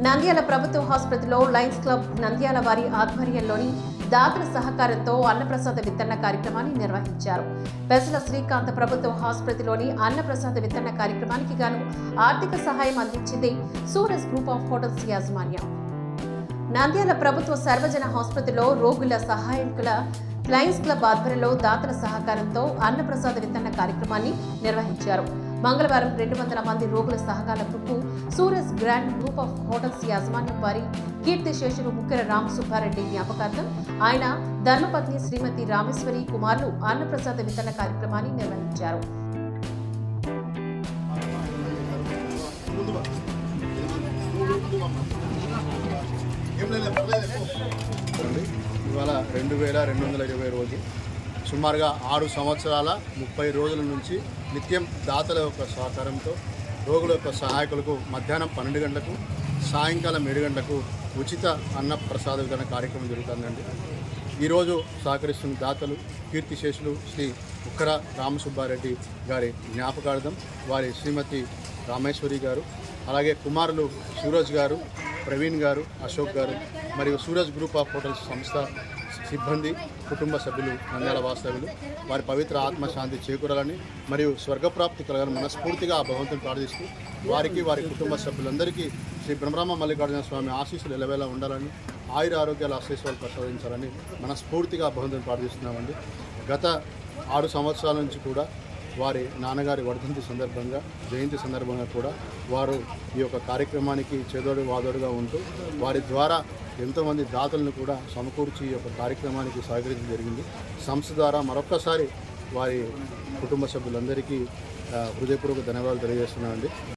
నంద్యాల ప్రభుత్వ హాస్పిటల్లో Lions club Nandyal వారి ఆధ్వర్యంలోని దాతల సహకారంతో అన్నప్రసాద వితరణ కార్యక్రమాన్ని నిర్వహించారు. పెసల శ్రీకాంత్ ప్రభుత్వ హాస్పిటల్లోని అన్నప్రసాద వితరణ కార్యక్రమానికి గాను ఆర్థిక సహాయం అందించింది సూరజ్ గ్రూప్ ఆఫ్ హోటల్స్ యాజమాన్యం. నంద్యాల ప్రభుత్వ సర్వజన హాస్పిటల్లో రోగుల సహాయకుల లయన్స్ క్లబ్ ఆధ్వర్యంలో దాతల సహకారంతో అన్నప్రసాద వితరణ కార్యక్రమాన్ని నిర్వహించారు. మంగళవారం 200 మంది రోగుల సహకారంతో Suraj grand group of hotels యాజమాన్యం వారి కీర్తిశేషులు ముక్కెర రామసుబ్బారెడ్డి జ్ఞాపకార్థం ఆయన ధర్మపత్ని శ్రీమతి రామేశ్వరి కుమారులు అన్నప్రసాద వితరణ కార్యక్రమాన్ని నిర్వహించారు. ఇవాళ 2220 రోజు సుమారుగా 6 సంవత్సరాల 30 రోజుల నుంచి నిత్యం దాతల యొక్క సహకారంతో రోగుల యొక్క సహాయకులకు మధ్యాహ్నం 12 గంటలకు సాయంకాలం 7 గంటలకు ఉచిత అన్న ప్రసాద వితరణ కార్యక్రమం జరుగుతుందండి. ఈరోజు సహకరిస్తున్న దాతలు కీర్తిశేషులు శ్రీ ముక్కెర రామసుబ్బారెడ్డి గారి జ్ఞాపకార్థం వారి శ్రీమతి రామేశ్వరి గారు, అలాగే కుమారులు సూరజ్ గారు, ప్రవీణ్ గారు, అశోక్ గారు మరియు సూరజ్ గ్రూప్ ఆఫ్ హోటల్స్ సంస్థ సిబ్బంది, కుటుంబ సభ్యులు, నంద్యాల వాస్తవ్యులు వారి పవిత్ర ఆత్మశాంతి చేకూరాలని మరియు స్వర్గప్రాప్తి కలగాలని మనస్ఫూర్తిగా ఆ భగవంతుని ప్రార్థిస్తూ వారికి వారి కుటుంబ సభ్యులందరికీ శ్రీ బ్రహ్మరామ మల్లికార్జున స్వామి ఆశీస్సులు ఎలవేలా ఉండాలని, ఆయుర ఆరోగ్యాల ఆశీస్సులు ప్రసాదించాలని మనస్ఫూర్తిగా భగవంతుని ప్రార్థిస్తున్నామండి. గత 6 సంవత్సరాల నుంచి కూడా వారి నాన్నగారి వర్ధంతి సందర్భంగా, జయంతి సందర్భంగా కూడా వారు ఈ యొక్క కార్యక్రమానికి చేదోడు వాదోడుగా ఉంటూ వారి ద్వారా ఎంతోమంది దాతలను కూడా సమకూర్చి ఈ యొక్క కార్యక్రమానికి సహకరించడం జరిగింది. సంస్థ ద్వారా మరొక్కసారి వారి కుటుంబ సభ్యులందరికీ హృదయపూర్వక ధన్యవాదాలు తెలియజేస్తున్నానండి.